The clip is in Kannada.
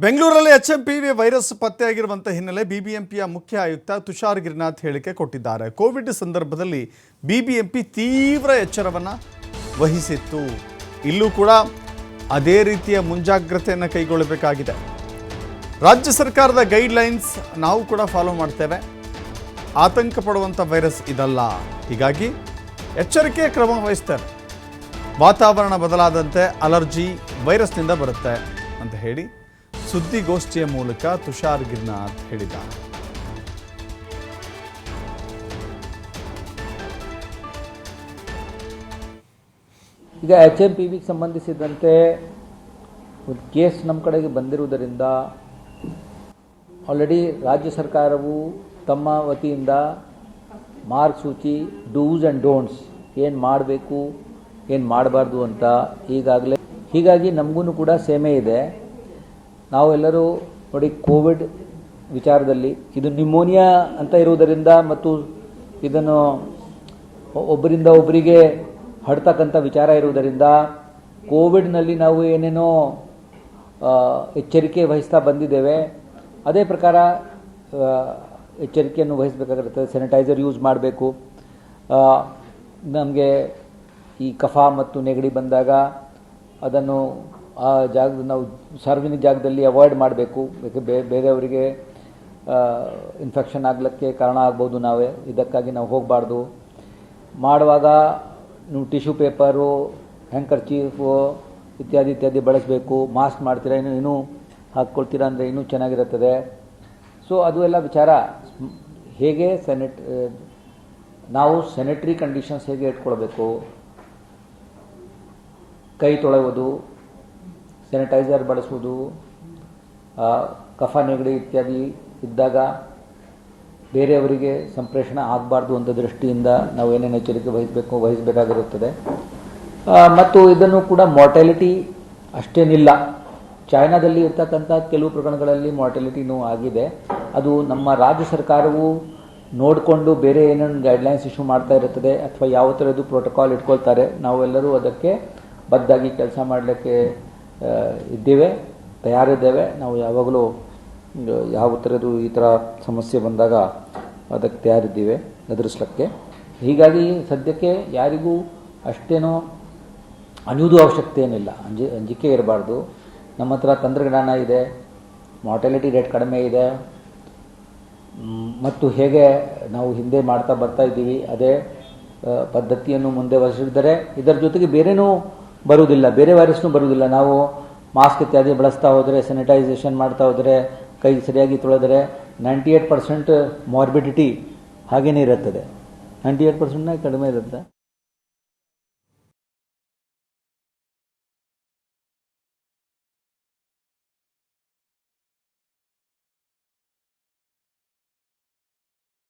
ಬೆಂಗಳೂರಲ್ಲಿ ಎಚ್ಎಂಪಿವಿ ವೈರಸ್ ಪತ್ತೆಯಾಗಿರುವಂತಹ ಹಿನ್ನೆಲೆ ಬಿಬಿಎಂಪಿಯ ಮುಖ್ಯ ಆಯುಕ್ತ ತುಷಾರ್ ಗಿರಿನಾಥ್ ಹೇಳಿಕೆ ಕೊಟ್ಟಿದ್ದಾರೆ. ಕೋವಿಡ್ ಸಂದರ್ಭದಲ್ಲಿ ಬಿಬಿಎಂಪಿ ತೀವ್ರ ಎಚ್ಚರವನ್ನು ವಹಿಸಿತ್ತು. ಇಲ್ಲೂ ಕೂಡ ಅದೇ ರೀತಿಯ ಮುಂಜಾಗ್ರತೆಯನ್ನು ಕೈಗೊಳ್ಳಬೇಕಾಗಿದೆ. ರಾಜ್ಯ ಸರ್ಕಾರದ ಗೈಡ್ಲೈನ್ಸ್ ನಾವು ಕೂಡ ಫಾಲೋ ಮಾಡ್ತೇವೆ. ಆತಂಕ ಪಡುವಂಥ ವೈರಸ್ ಇದಲ್ಲ, ಹೀಗಾಗಿ ಎಚ್ಚರಿಕೆಯ ಕ್ರಮ ವಹಿಸ್ತೇವೆ. ವಾತಾವರಣ ಬದಲಾದಂತೆ ಅಲರ್ಜಿ ವೈರಸ್ನಿಂದ ಬರುತ್ತೆ ಅಂತ ಹೇಳಿ ಸುದ್ದಿಗೋಷ್ಠಿಯ ಮೂಲಕ ತುಷಾರ್ ಗಿರಿನಾಥ್ ಹೇಳಿದ್ದಾರೆ. ಈಗ ಎಚ್ಎಂಪಿವಿಗೆ ಸಂಬಂಧಿಸಿದಂತೆ ಒಂದು ಕೇಸ್ ನಮ್ಮ ಕಡೆಗೆ ಬಂದಿರುವುದರಿಂದ ಆಲ್ರೆಡಿ ರಾಜ್ಯ ಸರ್ಕಾರವು ತಮ್ಮ ವತಿಯಿಂದ ಮಾರ್ಗಸೂಚಿ ಡೂಸ್ ಆ್ಯಂಡ್ ಡೋಂಟ್ಸ್ ಏನು ಮಾಡಬೇಕು ಏನು ಮಾಡಬಾರ್ದು ಅಂತ ಹೀಗಾಗಿ ನಮಗೂ ಕೂಡ ಸೇಮೆ ಇದೆ. ನಾವೆಲ್ಲರೂ ನೋಡಿ, ಕೋವಿಡ್ ವಿಚಾರದಲ್ಲಿ ಇದು ನ್ಯೂಮೋನಿಯಾ ಅಂತ ಇರುವುದರಿಂದ ಮತ್ತು ಇದನ್ನು ಒಬ್ಬರಿಂದ ಒಬ್ಬರಿಗೆ ಹರಡ್ತಕ್ಕಂಥ ವಿಚಾರ ಇರುವುದರಿಂದ ಕೋವಿಡ್ನಲ್ಲಿ ನಾವು ಏನೇನೋ ಎಚ್ಚರಿಕೆ ವಹಿಸ್ತಾ ಬಂದಿದ್ದೇವೆ, ಅದೇ ಪ್ರಕಾರ ಎಚ್ಚರಿಕೆಯನ್ನು ವಹಿಸಬೇಕಾಗಿರುತ್ತೆ. ಸ್ಯಾನಿಟೈಸರ್ ಯೂಸ್ ಮಾಡಬೇಕು. ನಮಗೆ ಈ ಕಫ ಮತ್ತು ನೆಗಡಿ ಬಂದಾಗ ಅದನ್ನು ಆ ಜಾಗದ ನಾವು ಸಾರ್ವಜನಿಕ ಜಾಗದಲ್ಲಿ ಅವಾಯ್ಡ್ ಮಾಡಬೇಕು. ಬೇರೆಯವರಿಗೆ ಇನ್ಫೆಕ್ಷನ್ ಆಗಲಿಕ್ಕೆ ಕಾರಣ ಆಗ್ಬೋದು ನಾವೇ, ಇದಕ್ಕಾಗಿ ನಾವು ಹೋಗಬಾರ್ದು. ಮಾಡುವಾಗ ನೀವು ಟಿಶ್ಯೂ ಪೇಪರು, ಹ್ಯಾಂಕರ್ಚೀಫು ಇತ್ಯಾದಿ ಬಳಸಬೇಕು. ಮಾಸ್ಕ್ ಮಾಡ್ತೀರಾ, ಇನ್ನೂ ಹಾಕ್ಕೊಳ್ತೀರಾ ಅಂದರೆ ಇನ್ನೂ ಚೆನ್ನಾಗಿರುತ್ತದೆ. ಸೊ ಅದು ಎಲ್ಲ ವಿಚಾರ. ಹೇಗೆ ನಾವು ಸ್ಯಾನಿಟರಿ ಕಂಡೀಷನ್ಸ್ ಹೇಗೆ ಇಟ್ಕೊಳ್ಬೇಕು, ಕೈ ತೊಳೆಯುವುದು, ಸ್ಯಾನಿಟೈಸರ್ ಬಳಸುವುದು, ಕಫ ನೆಗಡಿ ಇತ್ಯಾದಿ ಇದ್ದಾಗ ಬೇರೆಯವರಿಗೆ ಸಂಪ್ರೇಷಣೆ ಆಗಬಾರ್ದು ಅಂತ ದೃಷ್ಟಿಯಿಂದ ನಾವು ಏನೇನು ಎಚ್ಚರಿಕೆ ವಹಿಸಬೇಕಾಗಿರುತ್ತದೆ. ಮತ್ತು ಇದನ್ನು ಕೂಡ ಮಾರ್ಟಾಲಿಟಿ ಅಷ್ಟೇನಿಲ್ಲ. ಚೈನಾದಲ್ಲಿ ಇರ್ತಕ್ಕಂಥ ಕೆಲವು ಪ್ರಕರಣಗಳಲ್ಲಿ ಮಾರ್ಟಾಲಿಟಿನೂ ಆಗಿದೆ. ಅದು ನಮ್ಮ ರಾಜ್ಯ ಸರ್ಕಾರವು ನೋಡಿಕೊಂಡು ಬೇರೆ ಏನೇನು ಗೈಡ್ಲೈನ್ಸ್ ಇಶ್ಯೂ ಮಾಡ್ತಾ ಇರುತ್ತದೆ ಅಥವಾ ಯಾವ ಥರದ್ದು ಪ್ರೋಟೋಕಾಲ್ ಇಟ್ಕೊಳ್ತಾರೆ, ನಾವೆಲ್ಲರೂ ಅದಕ್ಕೆ ಬದ್ಧಾಗಿ ಕೆಲಸ ಮಾಡಲಿಕ್ಕೆ ಇದ್ದೇವೆ, ತಯಾರಿದ್ದೇವೆ. ನಾವು ಯಾವಾಗಲೂ ಯಾವ ಥರದ್ದು ಈ ಥರ ಸಮಸ್ಯೆ ಬಂದಾಗ ಅದಕ್ಕೆ ತಯಾರಿದ್ದೀವಿ ಎದುರಿಸಲಿಕ್ಕೆ. ಹೀಗಾಗಿ ಸದ್ಯಕ್ಕೆ ಯಾರಿಗೂ ಅಷ್ಟೇನೋ ಅನಿಯೋದು ಅವಶ್ಯಕತೆ ಏನಿಲ್ಲ, ಅಂಜಿಕೆ ಇರಬಾರ್ದು. ನಮ್ಮ ಹತ್ರ ತಂತ್ರಜ್ಞಾನ ಇದೆ, ಮಾರ್ಟಾಲಿಟಿ ರೇಟ್ ಕಡಿಮೆ ಇದೆ, ಮತ್ತು ಹೇಗೆ ನಾವು ಹಿಂದೆ ಮಾಡ್ತಾ ಬರ್ತಾ ಇದ್ದೀವಿ ಅದೇ ಪದ್ಧತಿಯನ್ನು ಮುಂದೆ ವಹಿಸಿದರೆ ಇದರ ಜೊತೆಗೆ ಬೇರೆನೂ ಬರುವುದಿಲ್ಲ, ಬೇರೆ ವೈರಸ್ನೂ ಬರುವುದಿಲ್ಲ. ನಾವು ಮಾಸ್ಕ್ ಇತ್ಯಾದಿ ಬಳಸ್ತಾ ಹೋದರೆ, ಸ್ಯಾನಿಟೈಸೇಷನ್ ಮಾಡ್ತಾ ಹೋದರೆ, ಕೈ ಸರಿಯಾಗಿ ತೊಳೆದರೆ 98% ಮಾರ್ಬಿಡಿಟಿ ಹಾಗೇನೇ ಇರುತ್ತದೆ. 98% ಕಡಿಮೆ ಇರುತ್ತೆ.